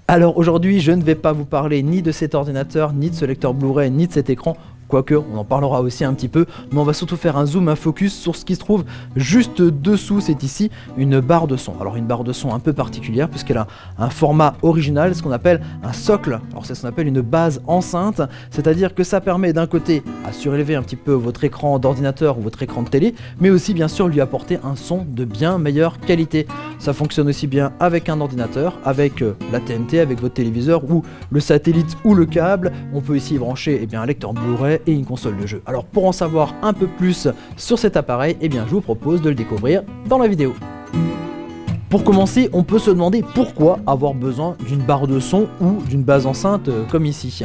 Alors aujourd'hui, je ne vais pas vous parler ni de cet ordinateur, ni de ce lecteur Blu-ray, ni de cet écran. Quoique, on en parlera aussi un petit peu, mais on va surtout faire un zoom, un focus sur ce qui se trouve juste dessous, c'est ici une barre de son. Alors une barre de son un peu particulière puisqu'elle a un format original, ce qu'on appelle un socle. Alors c'est ce qu'on appelle une base enceinte, c'est-à-dire que ça permet d'un côté à surélever un petit peu votre écran d'ordinateur ou votre écran de télé, mais aussi bien sûr lui apporter un son de bien meilleure qualité. Ça fonctionne aussi bien avec un ordinateur, avec la TNT, avec votre téléviseur ou le satellite ou le câble. On peut ici y brancher un lecteur Blu-ray et une console de jeu. Alors pour en savoir un peu plus sur cet appareil, je vous propose de le découvrir dans la vidéo. Pour commencer, on peut se demander pourquoi avoir besoin d'une barre de son ou d'une base enceinte comme ici.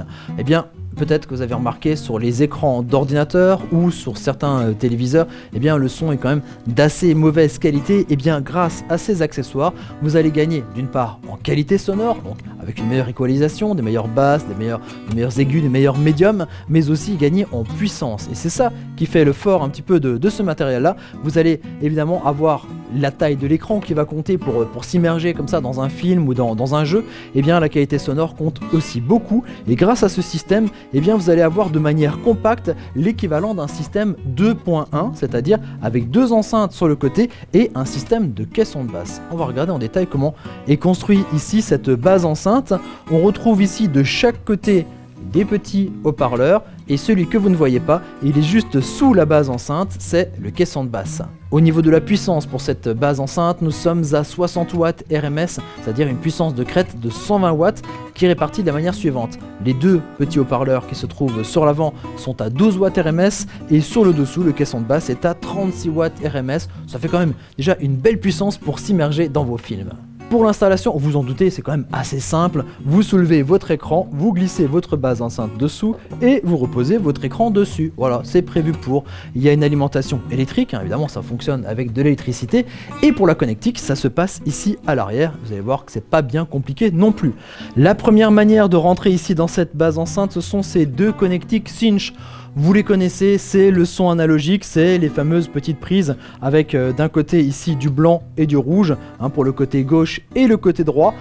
Peut-être que vous avez remarqué sur les écrans d'ordinateur ou sur certains téléviseurs, le son est quand même d'assez mauvaise qualité. Grâce à ces accessoires, vous allez gagner d'une part en qualité sonore, donc avec une meilleure équalisation, des meilleures basses, des meilleurs aigus, des meilleurs médiums, mais aussi gagner en puissance. Et c'est ça qui fait le fort un petit peu de ce matériel-là. Vous allez évidemment avoir la taille de l'écran qui va compter pour s'immerger comme ça dans un film ou dans un jeu. La qualité sonore compte aussi beaucoup. Et grâce à ce système, vous allez avoir de manière compacte l'équivalent d'un système 2.1, c'est-à-dire avec deux enceintes sur le côté et un système de caisson de basse. On va regarder en détail comment est construit ici cette base enceinte. On retrouve ici de chaque côté des petits haut-parleurs et celui que vous ne voyez pas, il est juste sous la base enceinte, c'est le caisson de basse. Au niveau de la puissance pour cette base enceinte, nous sommes à 60 watts RMS, c'est-à-dire une puissance de crête de 120 watts qui est répartie de la manière suivante. Les deux petits haut-parleurs qui se trouvent sur l'avant sont à 12 watts RMS et sur le dessous, le caisson de basse est à 36 watts RMS. Ça fait quand même déjà une belle puissance pour s'immerger dans vos films. Pour l'installation, vous en doutez, c'est quand même assez simple. Vous soulevez votre écran, vous glissez votre base enceinte dessous et vous reposez votre écran dessus. Voilà, c'est prévu pour. Il y a une alimentation électrique, évidemment ça fonctionne avec de l'électricité. Et pour la connectique, ça se passe ici à l'arrière. Vous allez voir que c'est pas bien compliqué non plus. La première manière de rentrer ici dans cette base enceinte, ce sont ces deux connectiques Cinch. Vous les connaissez, c'est le son analogique, c'est les fameuses petites prises avec d'un côté ici du blanc et du rouge, pour le côté gauche et le côté droit.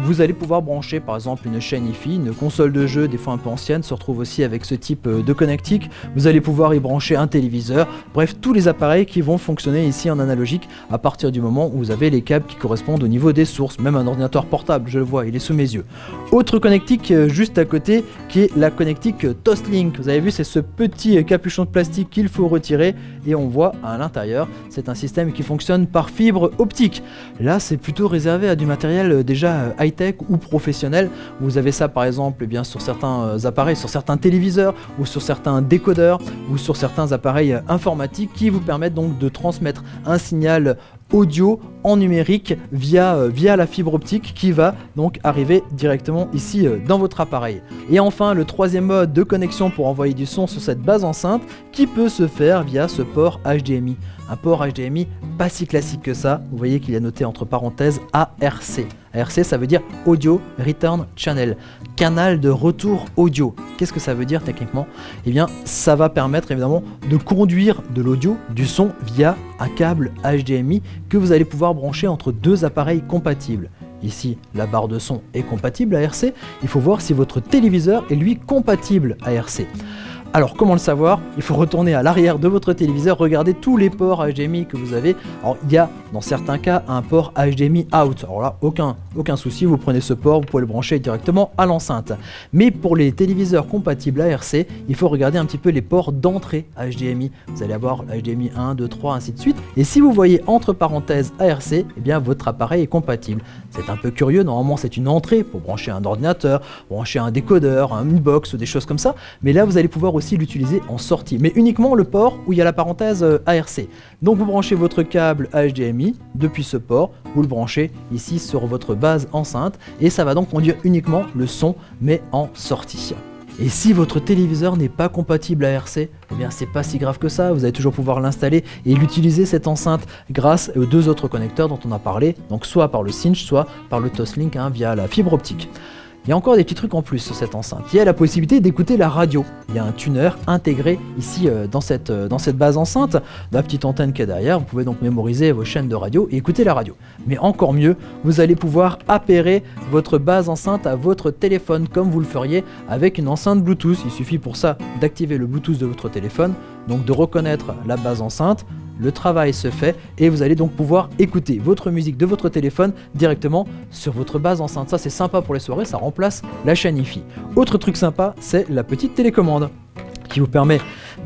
Vous allez pouvoir brancher par exemple une chaîne Hi-Fi, une console de jeu des fois un peu ancienne se retrouve aussi avec ce type de connectique. Vous allez pouvoir y brancher un téléviseur, bref tous les appareils qui vont fonctionner ici en analogique à partir du moment où vous avez les câbles qui correspondent au niveau des sources, même un ordinateur portable, je le vois, il est sous mes yeux. Autre connectique juste à côté qui est la connectique Toslink. Vous avez vu, c'est ce petit capuchon de plastique qu'il faut retirer et on voit à l'intérieur, c'est un système qui fonctionne par fibre optique. Là c'est plutôt réservé à du matériel déjà high-tech ou professionnel. Vous avez ça par exemple sur certains appareils, sur certains téléviseurs ou sur certains décodeurs ou sur certains appareils informatiques qui vous permettent donc de transmettre un signal audio en numérique via la fibre optique qui va donc arriver directement ici dans votre appareil. Et enfin le troisième mode de connexion pour envoyer du son sur cette base enceinte qui peut se faire via ce port HDMI. Un port HDMI pas si classique que ça, vous voyez qu'il y a noté entre parenthèses ARC. ARC ça veut dire Audio Return Channel, canal de retour audio. Qu'est-ce que ça veut dire techniquement ? Ça va permettre évidemment de conduire de l'audio, du son via un câble HDMI que vous allez pouvoir brancher entre deux appareils compatibles. Ici, la barre de son est compatible ARC, il faut voir si votre téléviseur est lui compatible ARC. Alors comment le savoir ? Il faut retourner à l'arrière de votre téléviseur, regarder tous les ports HDMI que vous avez. Alors il y a dans certains cas un port HDMI out. Alors là, aucun souci, vous prenez ce port, vous pouvez le brancher directement à l'enceinte. Mais pour les téléviseurs compatibles ARC, il faut regarder un petit peu les ports d'entrée HDMI. Vous allez avoir HDMI 1, 2, 3, ainsi de suite. Et si vous voyez entre parenthèses ARC, votre appareil est compatible. C'est un peu curieux, normalement c'est une entrée pour brancher un ordinateur, brancher un décodeur, une box ou des choses comme ça. Mais là vous allez pouvoir aussi l'utiliser en sortie, mais uniquement le port où il y a la parenthèse ARC. Donc vous branchez votre câble HDMI depuis ce port, vous le branchez ici sur votre base enceinte et ça va donc conduire uniquement le son mais en sortie. Et si votre téléviseur n'est pas compatible ARC, c'est pas si grave que ça, vous allez toujours pouvoir l'installer et l'utiliser cette enceinte grâce aux deux autres connecteurs dont on a parlé, donc soit par le Cinch, soit par le Toslink via la fibre optique. Il y a encore des petits trucs en plus sur cette enceinte. Il y a la possibilité d'écouter la radio. Il y a un tuner intégré ici dans cette base enceinte. La petite antenne qui est derrière, vous pouvez donc mémoriser vos chaînes de radio et écouter la radio. Mais encore mieux, vous allez pouvoir appairer votre base enceinte à votre téléphone comme vous le feriez avec une enceinte Bluetooth. Il suffit pour ça d'activer le Bluetooth de votre téléphone, donc de reconnaître la base enceinte. Le travail se fait et vous allez donc pouvoir écouter votre musique de votre téléphone directement sur votre base enceinte. Ça c'est sympa pour les soirées, ça remplace la chaîne Hi-Fi. Autre truc sympa, c'est la petite télécommande qui vous permet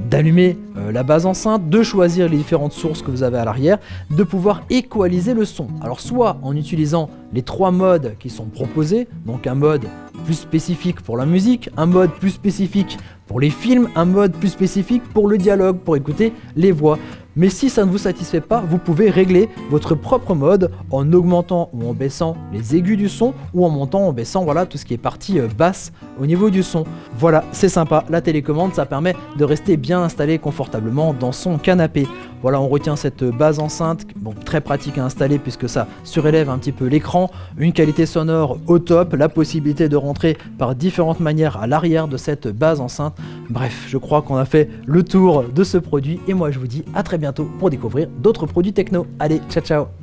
d'allumer la base enceinte, de choisir les différentes sources que vous avez à l'arrière, de pouvoir équaliser le son. Alors soit en utilisant les 3 modes qui sont proposés, donc un mode plus spécifique pour la musique, un mode plus spécifique pour les films, un mode plus spécifique pour le dialogue, pour écouter les voix. Mais si ça ne vous satisfait pas, vous pouvez régler votre propre mode en augmentant ou en baissant les aigus du son ou en montant ou en baissant tout ce qui est partie basse au niveau du son. Voilà, c'est sympa, la télécommande ça permet de rester bien installé confortablement dans son canapé. Voilà, on retient cette base enceinte, très pratique à installer puisque ça surélève un petit peu l'écran, une qualité sonore au top, la possibilité de rentrer par différentes manières à l'arrière de cette base enceinte. Bref, je crois qu'on a fait le tour de ce produit et moi je vous dis à très bientôt pour découvrir d'autres produits techno. Allez, ciao ciao.